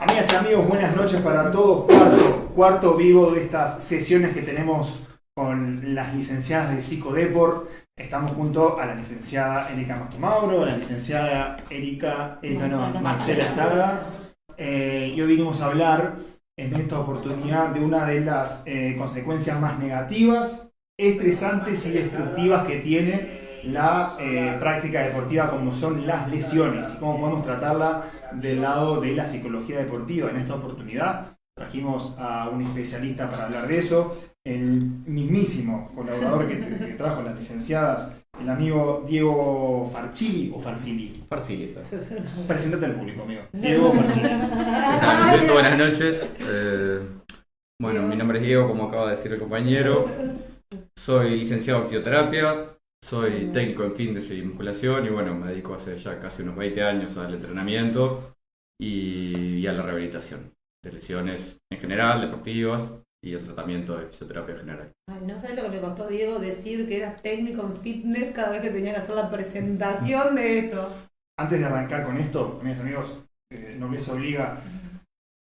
Amigas y amigos, buenas noches para todos. Cuarto vivo de estas sesiones que tenemos con las licenciadas de Psicodeport. Estamos junto a la licenciada Erika Mastomauro, a la licenciada Marcela Estaga. Y hoy vinimos a hablar en esta oportunidad de una de las consecuencias más negativas, estresantes y destructivas que tiene la práctica deportiva, como son las lesiones y cómo podemos tratarla del lado de la psicología deportiva. En esta oportunidad trajimos a un especialista para hablar de eso, el mismísimo colaborador que trajo las licenciadas, el amigo Diego Farchili o Farcili. Farcili. Presentate al público, amigo. Diego Farcili. Buenas noches. Bueno, mi nombre es Diego, como acaba de decir el compañero. Soy licenciado en fisioterapia, soy técnico en fitness y musculación y bueno, me dedico hace ya casi unos 20 años al entrenamiento y a la rehabilitación de lesiones en general, deportivas y el tratamiento de fisioterapia en general. Ay, no sabes lo que me costó, Diego, decir que eras técnico en fitness cada vez que tenía que hacer la presentación de esto. Antes de arrancar con esto, amigas y amigos, Nobleza Obliga,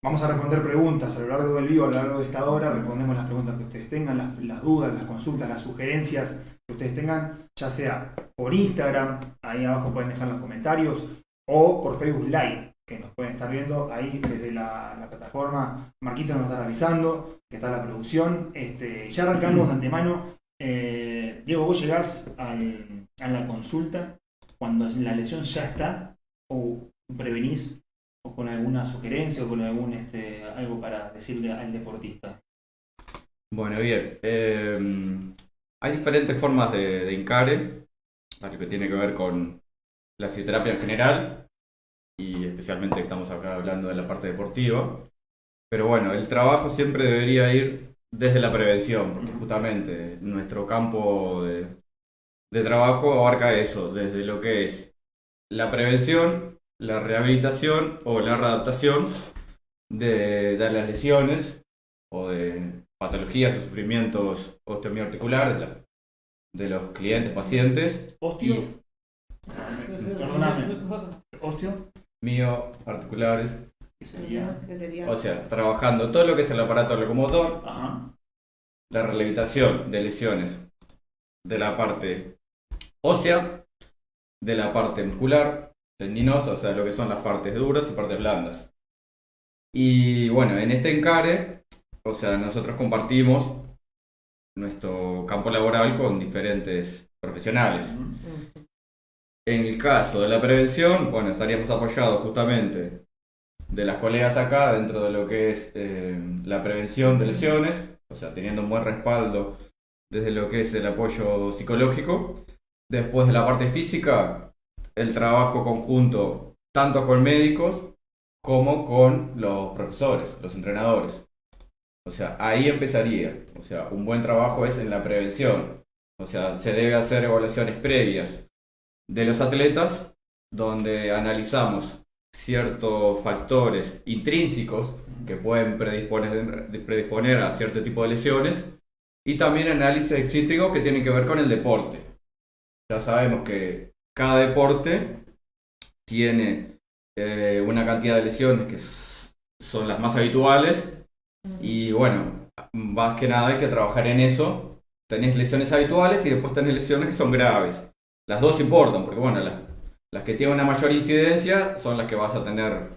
vamos a responder preguntas a lo largo del vivo, a lo largo de esta hora. Respondemos las preguntas que ustedes tengan, las dudas, las consultas, las sugerencias que ustedes tengan, ya sea por Instagram, ahí abajo pueden dejar los comentarios, o por Facebook Live, que nos pueden estar viendo ahí desde la plataforma. Marquito nos va a estar avisando que está la producción. Ya arrancamos de antemano. Diego, vos llegás a la consulta cuando la lesión ya está, o prevenís, o con alguna sugerencia, o con algún algo para decirle al deportista. Bueno, bien. Hay diferentes formas de encare, lo que tiene que ver con la fisioterapia en general, y especialmente estamos acá hablando de la parte deportiva. Pero bueno, el trabajo siempre debería ir desde la prevención, porque justamente nuestro campo de trabajo abarca eso, desde lo que es la prevención, la rehabilitación o la readaptación de las lesiones o de patologías o sufrimientos osteomioarticulares de los clientes, pacientes. ¿Osteo? Perdóname. ¿Osteo? Mioarticulares. ¿Qué sería? ¿Qué sería? O sea, trabajando todo lo que es el aparato locomotor, Ajá. la rehabilitación de lesiones de la parte ósea, de la parte muscular, tendinosa, o sea, lo que son las partes duras y partes blandas. Y bueno, en este encare, o sea, nosotros compartimos nuestro campo laboral con diferentes profesionales. En el caso de la prevención, bueno, estaríamos apoyados justamente de las colegas acá dentro de lo que es la prevención de lesiones, o sea, teniendo un buen respaldo desde lo que es el apoyo psicológico. Después de la parte física, el trabajo conjunto tanto con médicos como con los profesores, los entrenadores. O sea, ahí empezaría. O sea, un buen trabajo es en la prevención. O sea, se debe hacer evaluaciones previas de los atletas donde analizamos ciertos factores intrínsecos que pueden predisponer a cierto tipo de lesiones y también análisis excítricos que tienen que ver con el deporte. Ya sabemos que cada deporte tiene una cantidad de lesiones que son las más habituales y bueno, más que nada hay que trabajar en eso. Tenés lesiones habituales y después tenés lesiones que son graves. Las dos importan porque bueno, las que tienen una mayor incidencia son las que vas a tener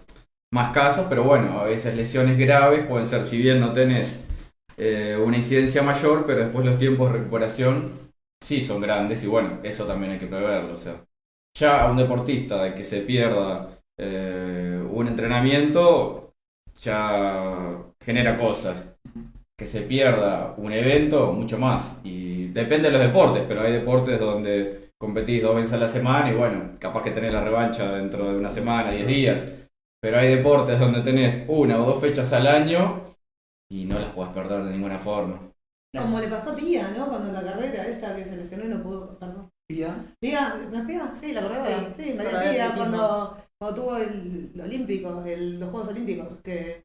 más casos, pero bueno, a veces lesiones graves pueden ser, si bien no tenés una incidencia mayor, pero después los tiempos de recuperación sí son grandes y bueno, eso también hay que preverlo. O sea, ya a un deportista de que se pierda un entrenamiento ya genera cosas. Que se pierda un evento, mucho más. Y depende de los deportes, pero hay deportes donde competís 2 veces a la semana y bueno, capaz que tenés la revancha dentro de una semana, 10 días. Pero hay deportes donde tenés 1 o 2 fechas al año y no las podés perder de ninguna forma. Como le pasó a Pía, ¿no? Cuando en la carrera esta que se lesionó y no pudo, perdón. ¿Pía? ¿Pía? ¿No es Pía? Sí, la corredora. Sí, María Pía, cuando tuvo el olímpico, los Juegos Olímpicos, que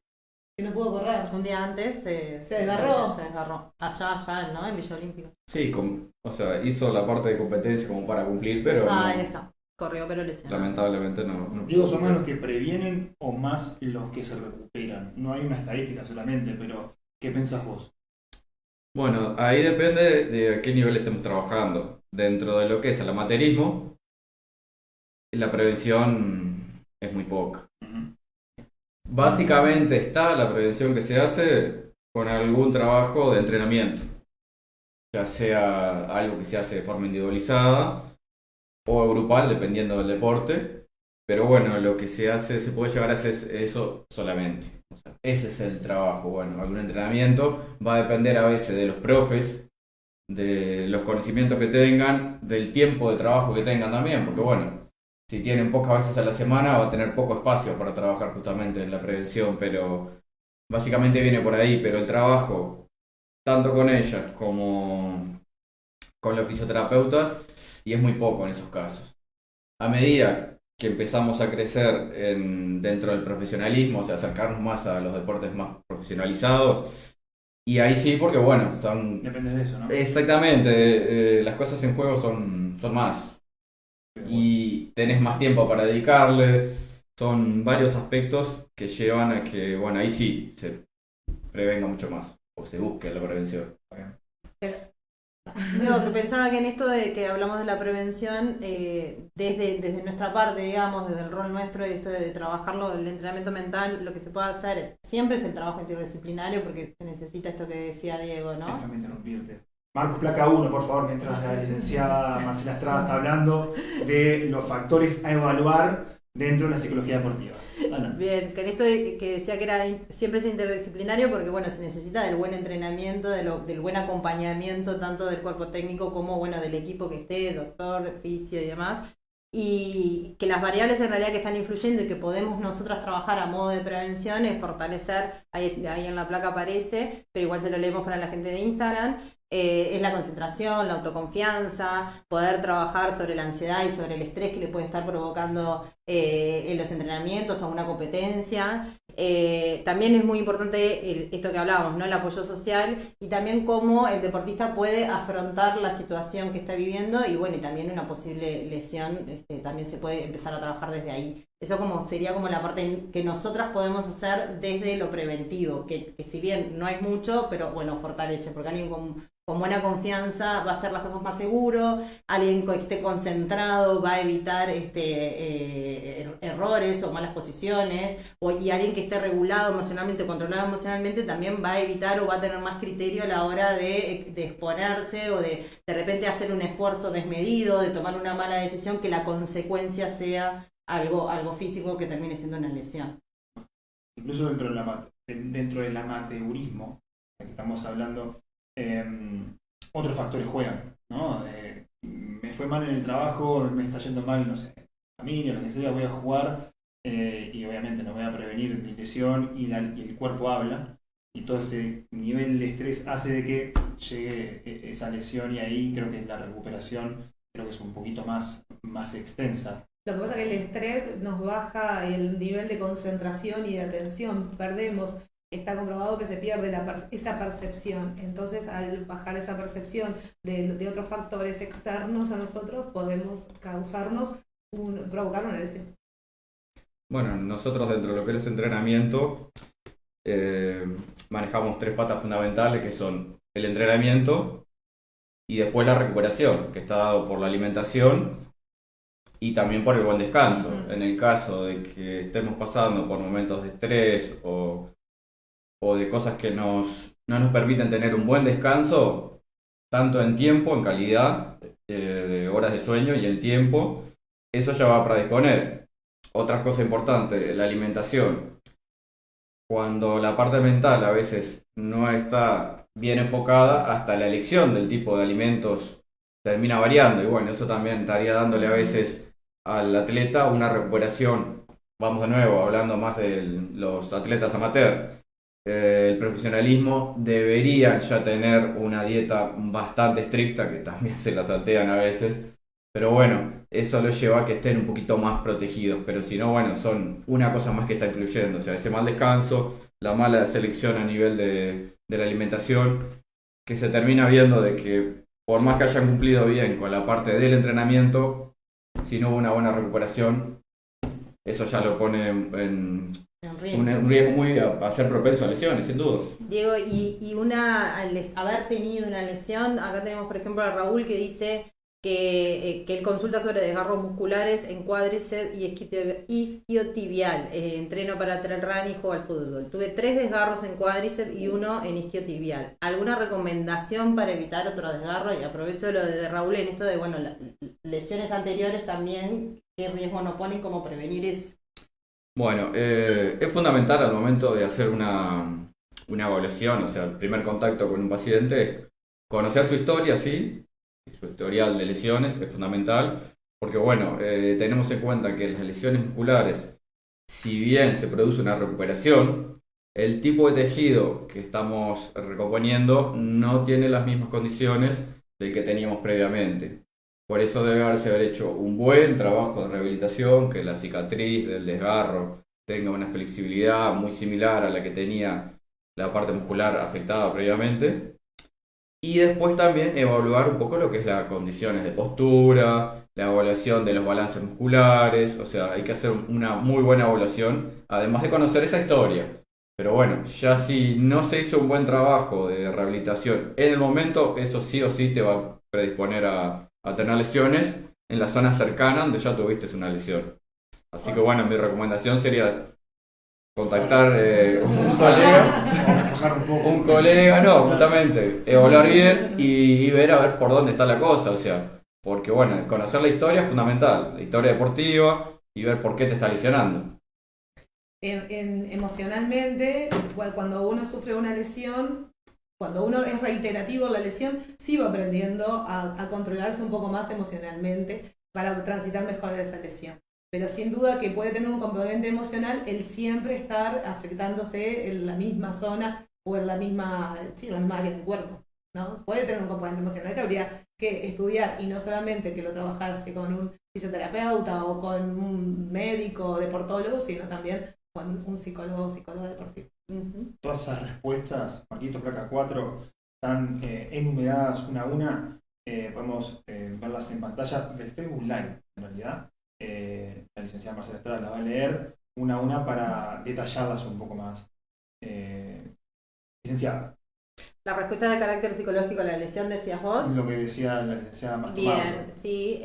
no pudo correr. Un día antes se desgarró. Se desgarró. Allá, ¿no? En Villa Olímpica. Sí, o sea, hizo la parte de competencia como para cumplir, pero Ahí no, está. corrió pero lesionado. Lamentablemente no. Digo, ¿son más los que previenen o más los que se recuperan? No hay una estadística solamente, pero ¿qué pensás vos? Bueno, ahí depende de a qué nivel estemos trabajando. Dentro de lo que es el amateurismo, la prevención es muy poca. Ujú. Básicamente está la prevención que se hace con algún trabajo de entrenamiento, ya sea algo que se hace de forma individualizada o grupal, dependiendo del deporte. Pero bueno, lo que se hace, se puede llegar a hacer eso solamente. O sea, ese es el trabajo. Bueno, algún entrenamiento va a depender a veces de los profes, de los conocimientos que tengan, del tiempo de trabajo que tengan también, porque bueno, si tienen pocas veces a la semana va a tener poco espacio para trabajar justamente en la prevención, pero básicamente viene por ahí. Pero el trabajo, tanto con ellas como con los fisioterapeutas, y es muy poco en esos casos. A medida que empezamos a crecer dentro del profesionalismo, o sea, acercarnos más a los deportes más profesionalizados, y ahí sí, porque bueno, son... Depende de eso, ¿no? Exactamente, las cosas en juego son más. Y tenés más tiempo para dedicarle. Son varios aspectos que llevan a que, bueno, ahí sí se prevenga mucho más, o se busque la prevención. No, que pensaba que en esto de que hablamos de la prevención, desde nuestra parte, digamos, desde el rol nuestro, y esto de trabajarlo, el entrenamiento mental, lo que se puede hacer siempre es el trabajo interdisciplinario, porque se necesita esto que decía Diego, ¿no? Déjame interrumpirte. Marcos, placa 1, por favor, mientras la licenciada Marcela Estrada está hablando de los factores a evaluar dentro de la psicología deportiva. Adelante. Bien, con esto que decía que era siempre es interdisciplinario, porque bueno, se necesita del buen entrenamiento, del buen acompañamiento, tanto del cuerpo técnico como bueno del equipo que esté, doctor, fisio y demás. Y que las variables en realidad que están influyendo y que podemos nosotras trabajar a modo de prevención es fortalecer, ahí en la placa aparece, pero igual se lo leemos para la gente de Instagram, es la concentración, la autoconfianza, poder trabajar sobre la ansiedad y sobre el estrés que le puede estar provocando en los entrenamientos o una competencia. También es muy importante esto que hablábamos, ¿no? El apoyo social y también cómo el deportista puede afrontar la situación que está viviendo y bueno, y también una posible lesión, también se puede empezar a trabajar desde ahí. Eso sería como la parte que nosotras podemos hacer desde lo preventivo, que si bien no es mucho, pero bueno, fortalece, porque alguien con buena confianza va a hacer las cosas más seguro, alguien que esté concentrado va a evitar errores o malas posiciones, y alguien que esté regulado emocionalmente, controlado emocionalmente, también va a evitar o va a tener más criterio a la hora de exponerse o de repente hacer un esfuerzo desmedido, de tomar una mala decisión, que la consecuencia sea algo físico que termine siendo una lesión. Incluso dentro del amateurismo, de que estamos hablando, otros factores juegan, ¿no? Me fue mal en el trabajo, me está yendo mal, no sé, familia, lo que sea, voy a jugar y obviamente no voy a prevenir mi lesión y el cuerpo habla y todo ese nivel de estrés hace de que llegue esa lesión y ahí creo que la recuperación creo que es un poquito más extensa. Lo que pasa es que el estrés nos baja el nivel de concentración y de atención, perdemos, está comprobado que se pierde esa percepción, entonces al bajar esa percepción de otros factores externos a nosotros podemos provocar una lesión. Bueno, nosotros dentro de lo que es entrenamiento manejamos 3 patas fundamentales que son el entrenamiento y después la recuperación, que está dado por la alimentación y también por el buen descanso. Uh-huh. En el caso de que estemos pasando por momentos de estrés o de cosas que no nos permiten tener un buen descanso, tanto en tiempo, en calidad de horas de sueño y el tiempo, eso ya va a predisponer. Otra cosa importante, la alimentación. Cuando la parte mental a veces no está bien enfocada, hasta la elección del tipo de alimentos termina variando y bueno, eso también estaría dándole a veces al atleta una recuperación. Vamos de nuevo hablando más de los atletas amateur. El profesionalismo debería ya tener una dieta bastante estricta, que también se la saltean a veces, pero bueno, eso lo lleva a que estén un poquito más protegidos, pero si no, bueno, son una cosa más que está influyendo, o sea, ese mal descanso, la mala selección a nivel de la alimentación, que se termina viendo de que por más que hayan cumplido bien con la parte del entrenamiento, si no hubo una buena recuperación, eso ya lo pone en un riesgo muy a ser propenso a lesiones, sin duda. Diego, haber tenido una lesión, acá tenemos por ejemplo a Raúl que dice que él consulta sobre desgarros musculares en cuádriceps y isquiotibial. Entreno para trail run y juego al fútbol. Tuve 3 desgarros en cuádriceps y 1 en isquiotibial. ¿Alguna recomendación para evitar otro desgarro? Y aprovecho lo de Raúl en esto de, bueno, lesiones anteriores también, ¿qué riesgo nos ponen? ¿Cómo prevenir eso? Bueno, es fundamental al momento de hacer una evaluación, o sea, el primer contacto con un paciente es conocer su historia, sí, su historial de lesiones es fundamental, porque bueno, tenemos en cuenta que las lesiones musculares, si bien se produce una recuperación, el tipo de tejido que estamos recomponiendo no tiene las mismas condiciones del que teníamos previamente. Por eso debe haber hecho un buen trabajo de rehabilitación, que la cicatriz del desgarro tenga una flexibilidad muy similar a la que tenía la parte muscular afectada previamente. Y después también evaluar un poco lo que es las condiciones de postura, la evaluación de los balances musculares, o sea, hay que hacer una muy buena evaluación, además de conocer esa historia. Pero bueno, ya si no se hizo un buen trabajo de rehabilitación en el momento, eso sí o sí te va a predisponer a tener lesiones en la zona cercana donde ya tuviste una lesión. Así que bueno, mi recomendación sería contactar un colega, no, justamente, evaluar bien y ver a ver por dónde está la cosa, o sea, porque bueno, conocer la historia es fundamental, la historia deportiva y ver por qué te está lesionando. Emocionalmente, cuando uno sufre una lesión, cuando uno es reiterativo en la lesión, sí va aprendiendo a controlarse un poco más emocionalmente para transitar mejor esa lesión. Pero sin duda que puede tener un componente emocional el siempre estar afectándose en la misma zona o en la misma área del cuerpo, ¿no? Puede tener un componente emocional que habría que estudiar, y no solamente que lo trabajase con un fisioterapeuta o con un médico deportólogo, sino también con un psicólogo deportivo. Todas esas respuestas, Marquito, placa 4, están enumeradas una a una. Podemos verlas en pantalla del Facebook Live, en realidad. La licenciada Marcela Estrada las va a leer una a una para detallarlas un poco más. Licenciada. La respuesta de carácter psicológico a la lesión, decías vos. Lo que decía la licenciada Marcela. Bien, sí,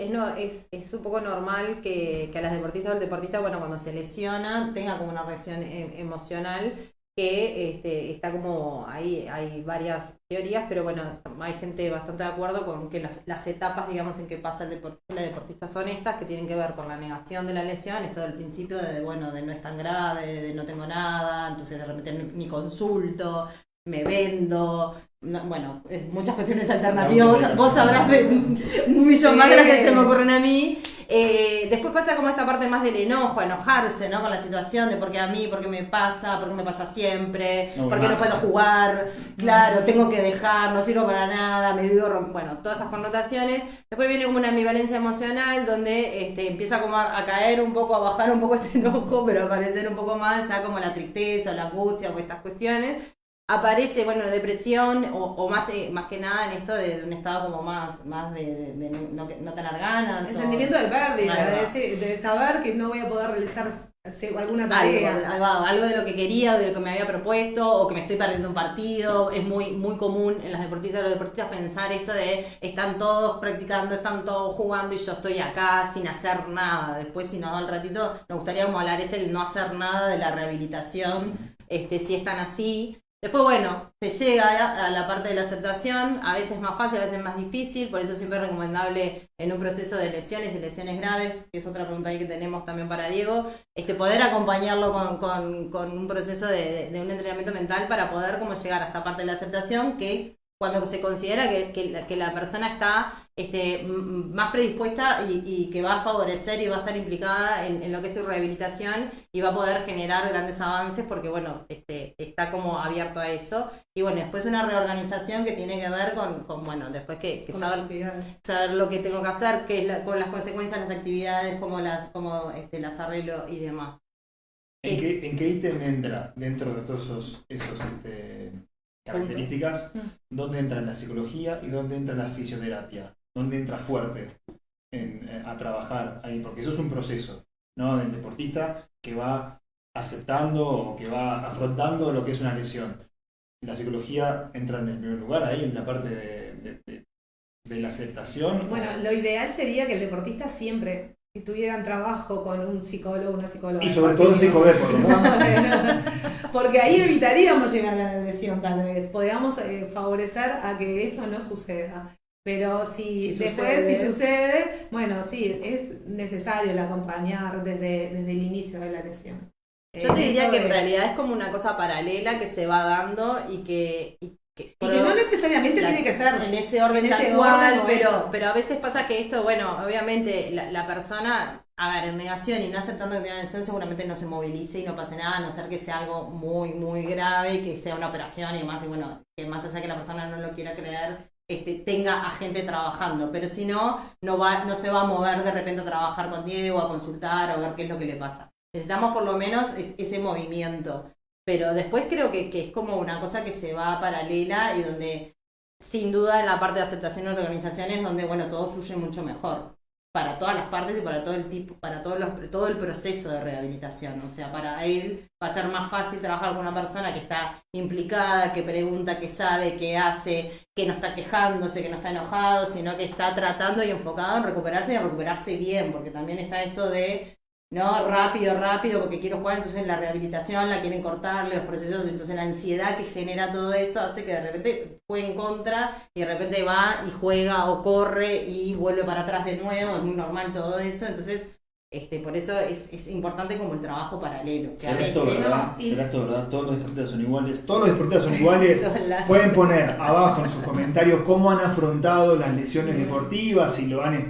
es un poco normal que a las deportistas o el deportista, bueno, cuando se lesiona, tenga como una reacción emocional que está como, hay varias teorías, pero bueno, hay gente bastante de acuerdo con que las etapas, digamos, en que pasa la deportista son estas, que tienen que ver con la negación de la lesión, esto del principio de no es tan grave, de no tengo nada, entonces de repente ni consulto, me vendo, bueno, muchas cuestiones alternativas, vos sabrás de un millón más de las que se me ocurren a mí. Después pasa como esta parte más del enojo, enojarse, ¿no? Con la situación de por qué a mí, por qué me pasa siempre, por qué no puedo jugar, claro, tengo que dejar, no sirvo para nada, me vivo bueno, todas esas connotaciones. Después viene como una ambivalencia emocional donde empieza como a caer un poco, a bajar un poco este enojo, pero a aparecer un poco más ya como la tristeza o la angustia o estas cuestiones. Aparece, bueno, la depresión o más que nada en esto de un estado como más de no tener ganas. El sentimiento de pérdida, de saber que no voy a poder realizar alguna tarea. Algo de lo que quería, de lo que me había propuesto, o que me estoy perdiendo un partido. Es muy, muy común en las deportistas y los deportistas pensar esto de están todos practicando, están todos jugando y yo estoy acá sin hacer nada. Después, si nos da el ratito, nos gustaría como hablar el no hacer nada de la rehabilitación, si están así. Después, bueno, se llega a la parte de la aceptación, a veces más fácil, a veces más difícil, por eso siempre es recomendable en un proceso de lesiones y lesiones graves, que es otra pregunta ahí que tenemos también para Diego, poder acompañarlo con un proceso de un entrenamiento mental para poder como llegar a esta parte de la aceptación, que es cuando se considera que la persona está más predispuesta y que va a favorecer y va a estar implicada en lo que es su rehabilitación y va a poder generar grandes avances porque, bueno, está como abierto a eso. Y bueno, después una reorganización que tiene que ver con bueno, después que saber lo que tengo que hacer, con las consecuencias de las actividades, cómo las arreglo y demás. ¿En qué ítem entra dentro de todos esos características? ¿Dónde entra la psicología y dónde entra la fisioterapia? ¿Dónde entra fuerte? a trabajar ahí, porque eso es un proceso, ¿no? Del deportista que va aceptando o que va afrontando lo que es una lesión. La psicología entra en el primer lugar ahí, en la parte de la aceptación. Bueno, lo ideal sería que el deportista siempre tuvieran trabajo con un psicólogo, una psicóloga. Y sobre todo en psicodepor, ¿no? Porque ahí evitaríamos llegar a la lesión, tal vez. Podríamos favorecer a que eso no suceda. Pero si sucede, bueno, sí, es necesario el acompañar desde el inicio de la lesión. Yo te diría que en realidad es como una cosa paralela que se va dando y que no necesariamente tiene que ser en ese orden en tal ese cual, orden pero a veces pasa que esto, bueno, obviamente la persona, a ver, en negación y no aceptando que tiene una lesión, seguramente no se movilice y no pase nada, a no ser que sea algo muy, muy grave y que sea una operación y demás, y bueno, que más allá que la persona no lo quiera creer, tenga a gente trabajando, pero si no, no se va a mover de repente a trabajar con Diego, a consultar o a ver qué es lo que le pasa. Necesitamos por lo menos ese movimiento. Pero después creo que es como una cosa que se va paralela y donde, sin duda, en la parte de aceptación de organizaciones, donde, bueno, todo fluye mucho mejor. Para todas las partes y para todo el tipo, para todo el proceso de rehabilitación. O sea, para él va a ser más fácil trabajar con una persona que está implicada, que pregunta, que sabe, que hace, que no está quejándose, que no está enojado, sino que está tratando y enfocado en recuperarse y en recuperarse bien, porque también está esto de no, rápido, porque quiero jugar, entonces la rehabilitación la quieren cortarle, los procesos, entonces la ansiedad que genera todo eso hace que de repente juegue en contra y de repente va y juega o corre y vuelve para atrás de nuevo, es muy normal todo eso, entonces por eso es importante como el trabajo paralelo. Que ¿Será esto verdad? Todos los deportistas son iguales. Todos los deportistas son iguales. Pueden poner abajo en sus comentarios cómo han afrontado las lesiones deportivas, si lo han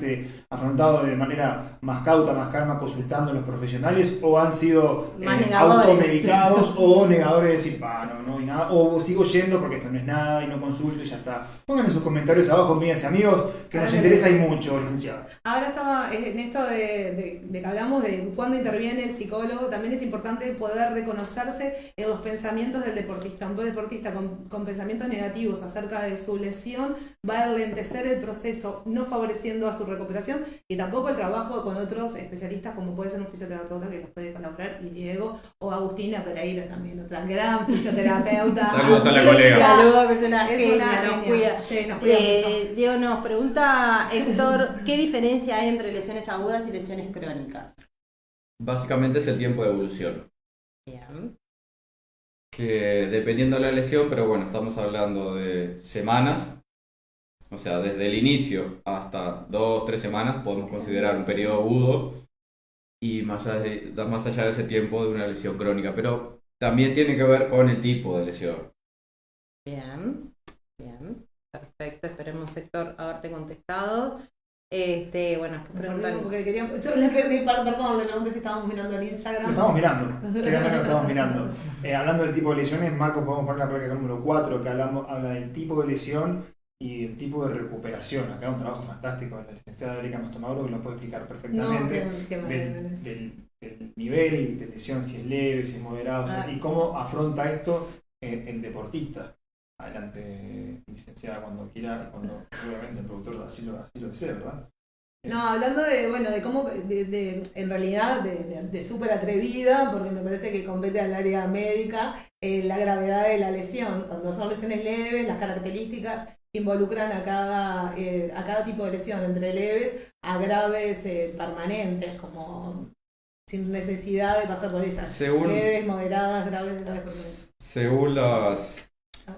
afrontado de manera más cauta, más calma, consultando a los profesionales, o han sido automedicados o negadores de decir, no hay nada, o sigo yendo porque esto no es nada y no consulto y ya está. Pongan en sus comentarios abajo, amigas y amigos, que nos interesa y mucho, licenciado. Ahora estaba en esto de que hablamos de cuándo interviene el psicólogo, también es importante poder reconocerse en los pensamientos del deportista. Un deportista con pensamientos negativos acerca de su lesión va a enlentecer el proceso, no favoreciendo a su recuperación y tampoco el trabajo con otros especialistas como puede ser un fisioterapeuta que nos puede colaborar, y Diego, o Agustina Pereira también, otra gran fisioterapeuta. Saludos a la colega. Saludos, que es una genia, nos genia. cuida. Sí, nos cuida mucho. Diego, nos pregunta Héctor, ¿qué diferencia hay entre lesiones agudas y lesiones crónicas? Básicamente es el tiempo de evolución. Bien. Que dependiendo de la lesión, pero bueno, estamos hablando de semanas, o sea, desde el inicio hasta 2-3 semanas podemos considerar un periodo agudo y más allá de ese tiempo de una lesión crónica, pero también tiene que ver con el tipo de lesión. Bien, perfecto, esperemos Héctor haberte contestado. Bueno, preguntan. Yo le pregunté si estábamos mirando el Instagram. Lo estamos mirando, créanme que lo estamos mirando. Hablando del tipo de lesiones, Marco, podemos poner la placa número 4, que habla del tipo de lesión y el tipo de recuperación. Acá un trabajo fantástico de la licenciada Erika Mastomauro que lo puede explicar perfectamente. Del nivel de lesión, si es leve, si es moderado, y cómo afronta esto el deportista. Adelante, licenciada, cuando quiera, cuando obviamente el productor así lo desea, ¿verdad? No, hablando de cómo, en realidad, de súper atrevida, porque me parece que compete al área médica, la gravedad de la lesión. Cuando son lesiones leves, las características que involucran a cada tipo de lesión, entre leves a graves permanentes, como sin necesidad de pasar por ellas. Leves, moderadas, graves permanentes. Según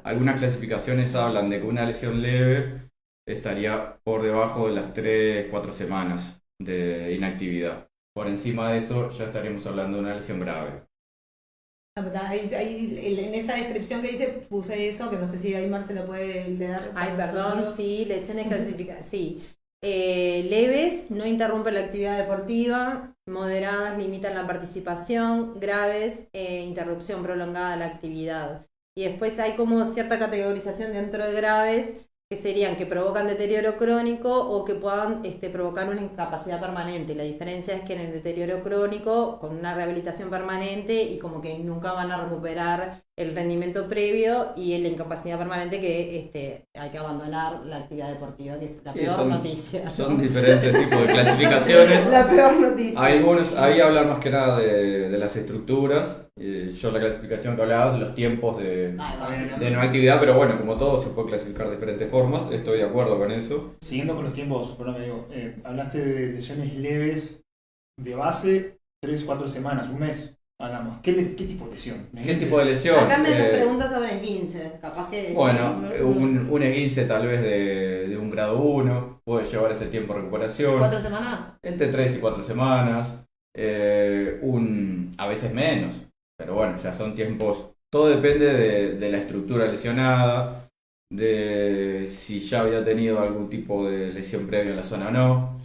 algunas clasificaciones hablan de que una lesión leve estaría por debajo de las 3-4 semanas de inactividad. Por encima de eso ya estaríamos hablando de una lesión grave. Ahí, en esa descripción que dice puse eso, que no sé si ahí Marcelo puede leer. Ay, perdón, sí, lesiones clasificadas, sí. Leves, no interrumpen la actividad deportiva, moderadas, limitan la participación, graves, interrupción prolongada de la actividad. Y después hay como cierta categorización dentro de graves que serían que provocan deterioro crónico o que puedan provocar una incapacidad permanente. La diferencia es que en el deterioro crónico, con una rehabilitación permanente y como que nunca van a recuperar el rendimiento previo y la incapacidad permanente que hay que abandonar la actividad deportiva, que es la Sí, peor noticia. Son diferentes tipos de clasificaciones. La peor noticia. Algunos, ahí hablan más que nada de las estructuras. Yo la clasificación que hablaba de los tiempos de no actividad, pero bueno, como todo se puede clasificar de diferentes formas, estoy de acuerdo con eso. Siguiendo con los tiempos, perdón, me digo, hablaste de lesiones leves de base, 3-4 semanas, un mes. Hablamos. ¿Qué tipo de lesión? ¿Qué tipo de lesión? Acá me preguntas sobre esguince, capaz que... Bueno, un esguince tal vez de un grado 1, puede llevar ese tiempo de recuperación. ¿4 semanas? Entre 3 y 4 semanas, a veces menos, pero bueno, ya son tiempos, todo depende de la estructura lesionada, de si ya había tenido algún tipo de lesión previa en la zona o no.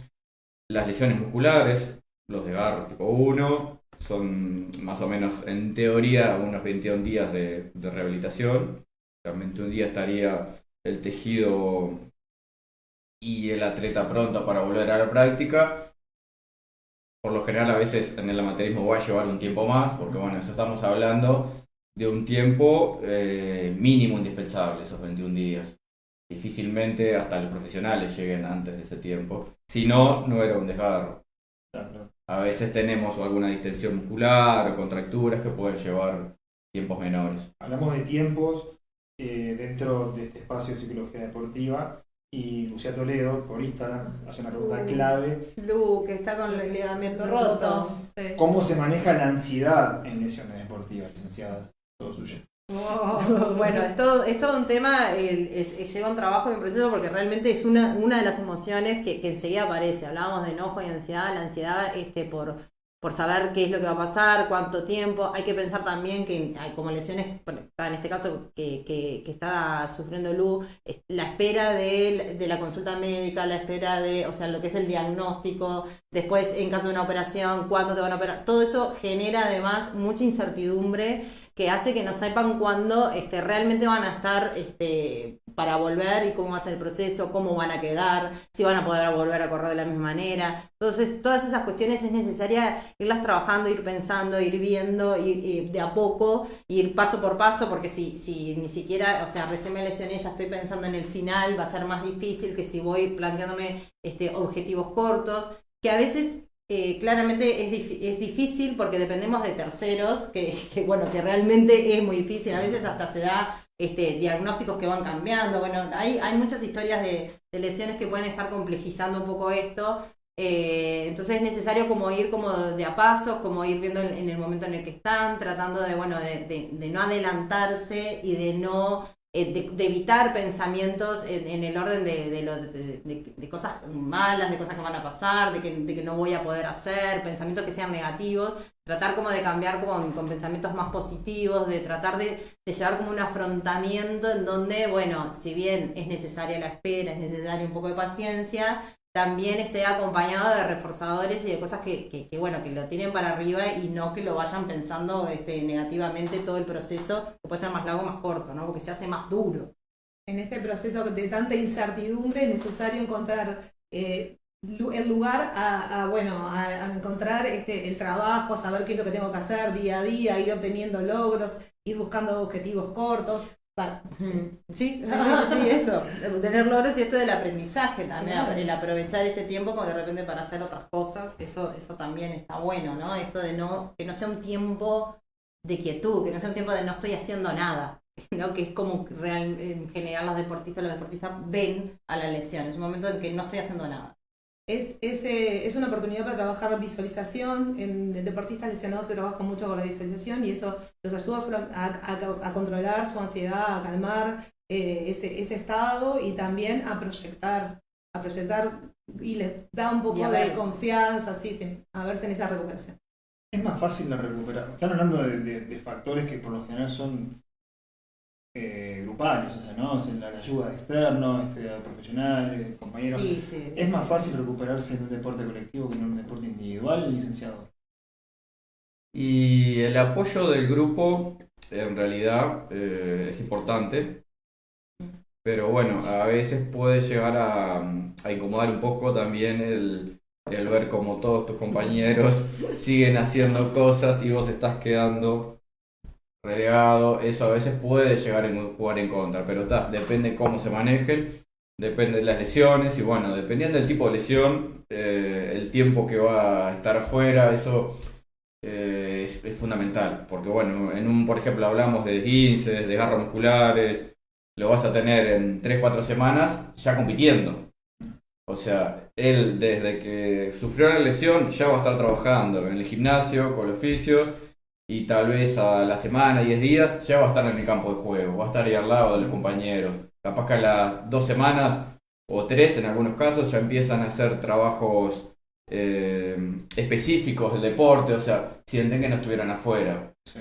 Las lesiones musculares, los desgarros tipo 1, son más o menos en teoría unos 21 días de rehabilitación. O sea, en 21 días estaría el tejido y el atleta pronto para volver a la práctica. Por lo general a veces en el amateurismo va a llevar un tiempo más, porque bueno, eso estamos hablando de un tiempo mínimo indispensable, esos 21 días. Difícilmente hasta los profesionales lleguen antes de ese tiempo. Si no, no era un desgarro. Claro. A veces tenemos alguna distensión muscular o contracturas que pueden llevar tiempos menores. Hablamos de tiempos dentro de este espacio de psicología deportiva y Lucía Toledo por Instagram hace una pregunta clave. Lu, que está con el ligamento roto. Sí. ¿Cómo se maneja la ansiedad en lesiones deportivas, licenciada? Todo suyo. Bueno, es todo un tema, lleva un trabajo y un proceso porque realmente es una de las emociones que enseguida aparece. Hablábamos de enojo y ansiedad, la ansiedad por saber qué es lo que va a pasar, cuánto tiempo. Hay que pensar también que hay como lesiones, en este caso que está sufriendo Lu, la espera de la consulta médica, la espera de, o sea, lo que es el diagnóstico, después en caso de una operación, cuándo te van a operar. Todo eso genera además mucha incertidumbre que hace que no sepan cuándo realmente van a estar para volver y cómo va a ser el proceso, cómo van a quedar, si van a poder volver a correr de la misma manera. Entonces, todas esas cuestiones es necesaria irlas trabajando, ir pensando, ir viendo, ir de a poco, ir paso por paso, porque si ni siquiera, o sea, recién me lesioné, ya estoy pensando en el final, va a ser más difícil que si voy planteándome objetivos cortos, que a veces... claramente es difícil porque dependemos de terceros, que realmente es muy difícil, a veces hasta se da diagnósticos que van cambiando, bueno, hay muchas historias de lesiones que pueden estar complejizando un poco esto, entonces es necesario como ir como de a pasos, como ir viendo en el momento en el que están, tratando de no adelantarse y de no... de evitar pensamientos en el orden de cosas malas, de cosas que van a pasar, de que no voy a poder hacer, pensamientos que sean negativos, tratar como de cambiar con pensamientos más positivos, de tratar de llevar como un afrontamiento en donde, bueno, si bien es necesaria la espera, es necesario un poco de paciencia, también esté acompañado de reforzadores y de cosas que lo tienen para arriba y no que lo vayan pensando negativamente todo el proceso, que puede ser más largo o más corto, ¿no? Porque se hace más duro. En este proceso de tanta incertidumbre es necesario encontrar el lugar a encontrar el trabajo, saber qué es lo que tengo que hacer día a día, ir obteniendo logros, ir buscando objetivos cortos. Sí, eso, tener logros y esto del aprendizaje también, claro. El aprovechar ese tiempo como de repente para hacer otras cosas, eso también está bueno, ¿no? Esto de que no sea un tiempo de quietud, que no sea un tiempo de no estoy haciendo nada, ¿no? Que es como en general los deportistas ven a la lesión, es un momento en que no estoy haciendo nada. Es una oportunidad para trabajar visualización. En deportistas lesionados se trabaja mucho con la visualización y eso los ayuda a controlar su ansiedad, a calmar ese estado y también a proyectar y les da un poco de confianza, a verse en esa recuperación. Es más fácil la recuperación. Están hablando de factores que por lo general son grupales, o sea, ¿no? O sea, la ayuda de externos, profesionales, compañeros. Sí. ¿Es más fácil recuperarse en un deporte colectivo que en un deporte individual, licenciado? Y el apoyo del grupo en realidad es importante, pero bueno, a veces puede llegar a incomodar un poco también el ver como todos tus compañeros siguen haciendo cosas y vos estás quedando relegado, eso a veces puede llegar a jugar en contra, pero depende cómo se manejen, depende de las lesiones y bueno, dependiendo del tipo de lesión, el tiempo que va a estar afuera, eso es fundamental, porque bueno, por ejemplo, hablamos de esguinces, de garras musculares, lo vas a tener en 3-4 semanas ya compitiendo. O sea, él desde que sufrió la lesión ya va a estar trabajando en el gimnasio, con los fisios, y tal vez a la semana, 10 días, ya va a estar en el campo de juego, va a estar ahí al lado de los compañeros. Capaz que a las 2 semanas o 3 en algunos casos ya empiezan a hacer trabajos específicos del deporte, o sea, sienten que no estuvieran afuera. Sí.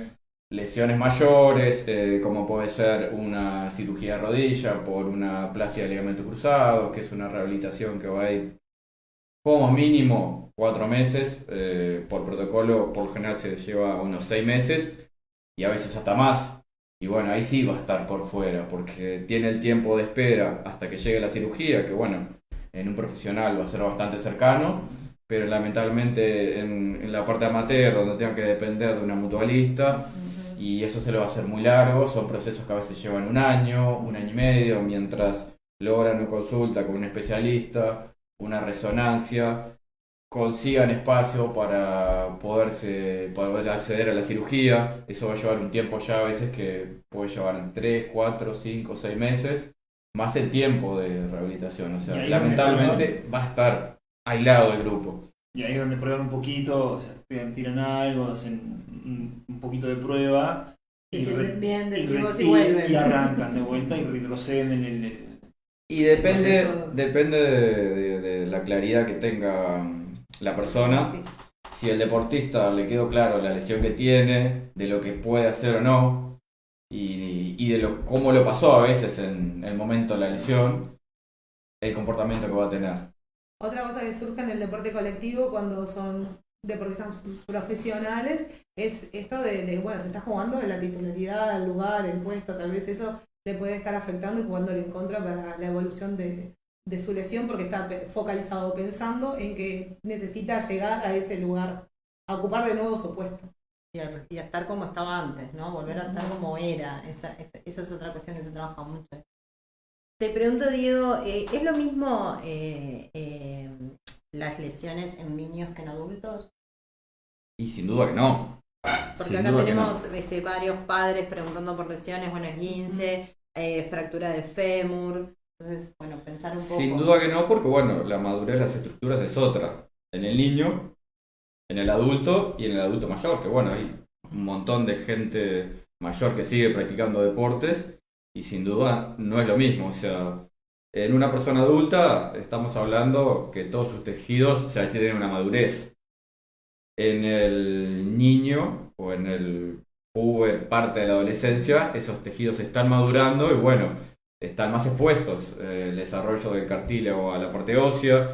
Lesiones mayores, como puede ser una cirugía de rodilla por una plástica de ligamento cruzado, que es una rehabilitación que va a ir como mínimo 4 meses, por protocolo por lo general se lleva unos 6 meses y a veces hasta más. Y bueno, ahí sí va a estar por fuera, porque tiene el tiempo de espera hasta que llegue la cirugía, que bueno, en un profesional va a ser bastante cercano, pero lamentablemente en la parte amateur, donde tenga que depender de una mutualista, y eso se lo va a hacer muy largo, son procesos que a veces llevan 1 año y medio, mientras logran una consulta con un especialista, una resonancia, consigan espacio para poder acceder a la cirugía. Eso va a llevar un tiempo ya a veces que puede llevar 3, 4, 5, 6 meses, más el tiempo de rehabilitación. O sea, Y ahí lamentablemente va a estar aislado del grupo. Y ahí es donde prueban un poquito, o sea, tiran algo, hacen un poquito de prueba. Si se sienten bien, decimos y y vuelven. y arrancan de vuelta y retroceden en el. Y depende, proceso. depende de la claridad que tenga la persona. Si el deportista le quedó claro la lesión que tiene, de lo que puede hacer o no, y de cómo lo pasó a veces en el momento de la lesión, el comportamiento que va a tener. Otra cosa que surge en el deporte colectivo cuando son deportistas profesionales es esto bueno, se está jugando en la titularidad, el lugar, el puesto, tal vez eso le puede estar afectando y jugándole en contra para la evolución de su lesión porque está focalizado pensando en que necesita llegar a ese lugar, a ocupar de nuevo su puesto. Y a estar como estaba antes, ¿no? Volver a ser como era. Eso es otra cuestión que se trabaja mucho. Te pregunto, Diego, ¿es lo mismo las lesiones en niños que en adultos? Y sin duda que no. Porque Sin acá duda que tenemos varios padres preguntando por lesiones, bueno, esguince, fractura de fémur. Entonces, bueno, pensar un poco. Sin duda que no, porque bueno, la madurez de las estructuras es otra. En el niño, en el adulto y en el adulto mayor, que bueno, hay un montón de gente mayor que sigue practicando deportes y sin duda no es lo mismo. O sea, en una persona adulta estamos hablando que todos sus tejidos ya tienen una madurez. En el niño o en el parte de la adolescencia, esos tejidos están madurando y bueno, están más expuestos. El desarrollo del cartílago a la parte ósea,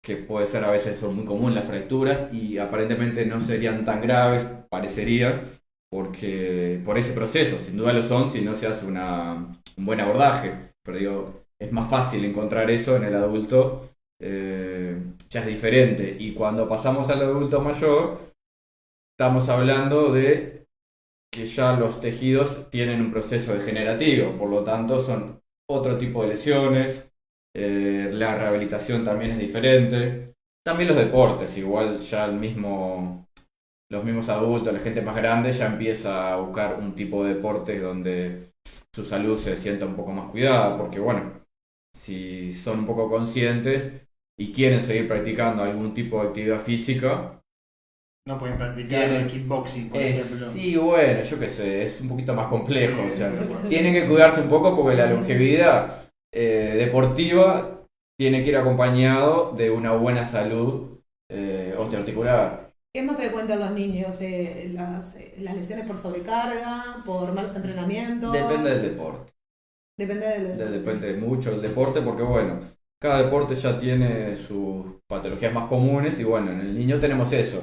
que puede ser a veces son muy común las fracturas y aparentemente no serían tan graves, parecerían, porque por ese proceso, sin duda lo son si no se hace un buen abordaje, pero digo, es más fácil encontrar eso en el adulto, ya es diferente, y cuando pasamos al adulto mayor, estamos hablando de que ya los tejidos tienen un proceso degenerativo, por lo tanto son otro tipo de lesiones, la rehabilitación también es diferente, también los deportes, igual ya los mismos adultos, la gente más grande ya empieza a buscar un tipo de deporte donde su salud se sienta un poco más cuidada, porque bueno, si son un poco conscientes y quieren seguir practicando algún tipo de actividad física, No pueden practicar Tienen- kickboxing, por ejemplo. sí, bueno, yo qué sé, es un poquito más complejo, o sea, tienen que cuidarse un poco porque la longevidad deportiva tiene que ir acompañado de una buena salud osteoarticular. ¿Qué es más frecuente en los niños? Las lesiones por sobrecarga, por malos entrenamientos. Depende del deporte. Depende del Depende mucho del deporte porque, bueno, cada deporte ya tiene sus patologías más comunes y, bueno, en el niño tenemos eso.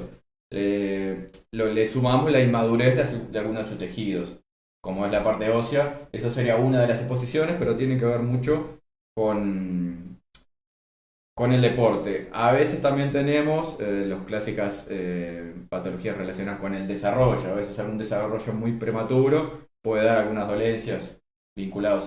Le sumamos la inmadurez de algunos de sus tejidos, como es la parte ósea. Eso sería una de las exposiciones, pero tiene que ver mucho con con el deporte. A veces también tenemos las clásicas patologías relacionadas con el desarrollo. A veces algún desarrollo muy prematuro puede dar algunas dolencias vinculadas